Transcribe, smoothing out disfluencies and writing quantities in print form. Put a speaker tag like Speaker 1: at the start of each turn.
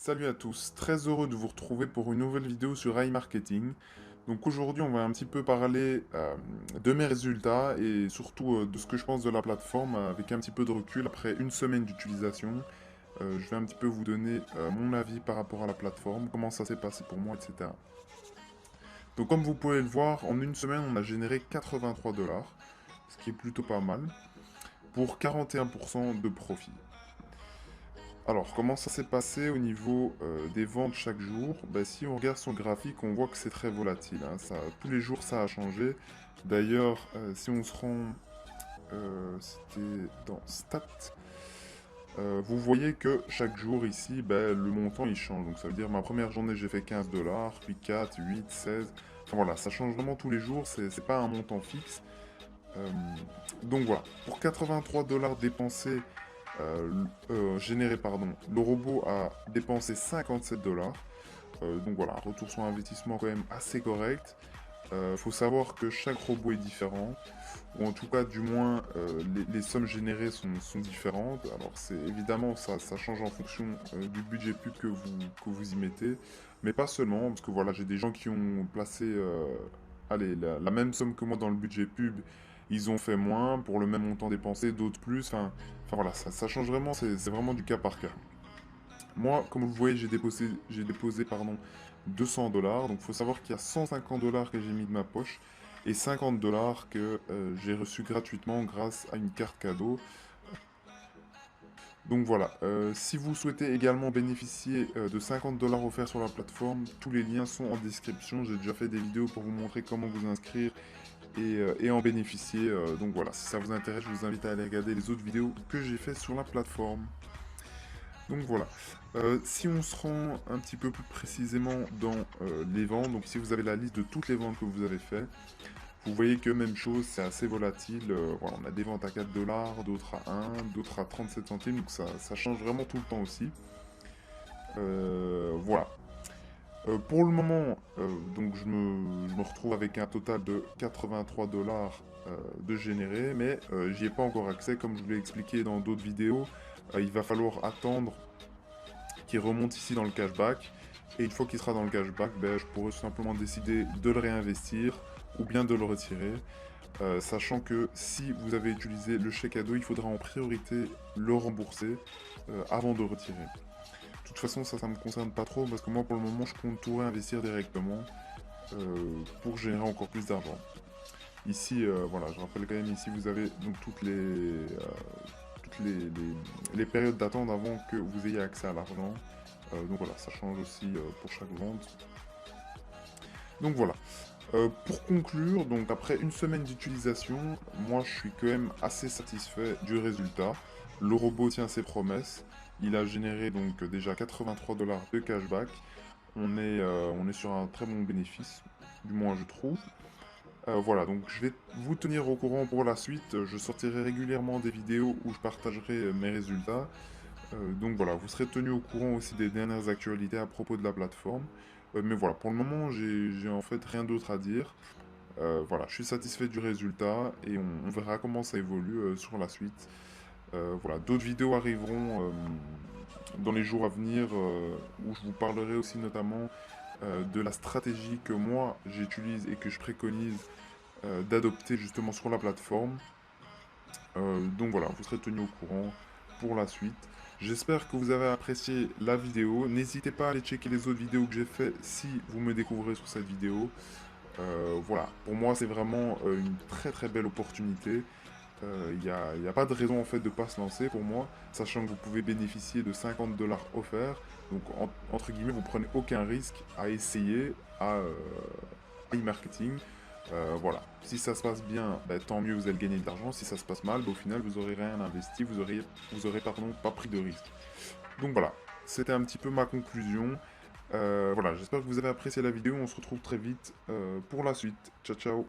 Speaker 1: Salut à tous, très heureux de vous retrouver pour une nouvelle vidéo sur iMarketing. Donc aujourd'hui on va un petit peu parler de mes résultats et surtout de ce que je pense de la plateforme avec un petit peu de recul après une semaine d'utilisation. Je vais un petit peu vous donner mon avis par rapport à la plateforme, comment ça s'est passé pour moi, etc. Donc comme vous pouvez le voir, en une semaine on a généré 83 dollars, ce qui est plutôt pas mal, pour 41% de profit. Alors, comment ça s'est passé au niveau des ventes chaque jour? Ben, si on regarde sur le graphique, on voit que c'est très volatile, hein. Tous les jours, ça a changé. D'ailleurs, si on se rend, c'était dans Stats, vous voyez que chaque jour ici, ben, le montant il change. Donc ça veut dire ma première journée, j'ai fait 15 dollars, puis 4, 8, 16. Enfin voilà, ça change vraiment tous les jours, c'est pas un montant fixe. Euh, donc voilà, pour 83 dollars dépensés, générés, pardon, le robot a dépensé 57 dollars. Donc voilà, retour sur investissement quand même assez correct. Faut savoir que chaque robot est différent, ou en tout cas, du moins, les sommes générées sont différentes. Alors, c'est évidemment, ça change en fonction du budget pub que vous y mettez, mais pas seulement, parce que voilà, j'ai des gens qui ont placé, allez, la même somme que moi dans le budget pub, ils ont fait moins pour le même montant dépensé, d'autres plus. Enfin voilà, ça change vraiment, c'est vraiment du cas par cas. Moi, comme vous voyez, j'ai déposé pardon, 200 dollars. Donc, il faut savoir qu'il y a 150 dollars que j'ai mis de ma poche et 50 dollars que j'ai reçu gratuitement grâce à une carte cadeau. Donc voilà, si vous souhaitez également bénéficier de 50 dollars offerts sur la plateforme, tous les liens sont en description. J'ai déjà fait des vidéos pour vous montrer comment vous inscrire et en bénéficier. Donc voilà, si ça vous intéresse, je vous invite à aller regarder les autres vidéos que j'ai fait sur la plateforme. Donc voilà. Si on se rend un petit peu plus précisément dans les ventes, donc ici vous avez la liste de toutes les ventes que vous avez fait. Vous voyez que même chose, c'est assez volatile. Voilà, on a des ventes à 4 dollars, d'autres à 1, d'autres à 37 centimes, donc ça change vraiment tout le temps aussi. Voilà. Pour le moment, donc je me retrouve avec un total de 83 dollars de généré, mais j'y ai pas encore accès, comme je vous l'ai expliqué dans d'autres vidéos. Il va falloir attendre qui remonte ici dans le cashback. Et une fois qu'il sera dans le cashback, ben, je pourrais tout simplement décider de le réinvestir ou bien de le retirer. Sachant que si vous avez utilisé le chèque cadeau, il faudra en priorité le rembourser avant de retirer. De toute façon, ça me concerne pas trop parce que moi, pour le moment, je compte tout réinvestir directement pour générer encore plus d'argent. Ici, voilà, je rappelle quand même, ici, vous avez donc toutes les périodes d'attente avant que vous ayez accès à l'argent. Donc voilà, ça change aussi pour chaque vente. Donc voilà. Pour conclure, donc après une semaine d'utilisation, moi je suis quand même assez satisfait du résultat. Le robot tient ses promesses. Il a généré donc déjà 83 dollars de cashback. On est sur un très bon bénéfice, du moins je trouve. Voilà, donc je vais vous tenir au courant pour la suite. Je sortirai régulièrement des vidéos où je partagerai mes résultats. Donc voilà, vous serez tenu au courant aussi des dernières actualités à propos de la plateforme. Mais voilà, pour le moment, j'ai en fait rien d'autre à dire. Voilà, je suis satisfait du résultat et on verra comment ça évolue sur la suite. Voilà, d'autres vidéos arriveront dans les jours à venir où je vous parlerai aussi notamment de la stratégie que moi j'utilise et que je préconise d'adopter justement sur la plateforme. Donc voilà, vous serez tenu au courant pour la suite. J'espère que vous avez apprécié la vidéo. N'hésitez pas à aller checker les autres vidéos que j'ai fait si vous me découvrez sur cette vidéo. Voilà, pour moi c'est vraiment une très très belle opportunité. Il n'y a pas de raison en fait de ne pas se lancer pour moi, sachant que vous pouvez bénéficier de 50 dollars offerts. Donc entre guillemets, vous prenez aucun risque à essayer à e-marketing. Voilà, si ça se passe bien, ben, tant mieux, vous allez gagner de l'argent. Si ça se passe mal, ben, au final, vous aurez rien investi, vous aurez pardon, pas pris de risque. Donc voilà, c'était un petit peu ma conclusion. Voilà, j'espère que vous avez apprécié la vidéo. On se retrouve très vite pour la suite. Ciao, ciao.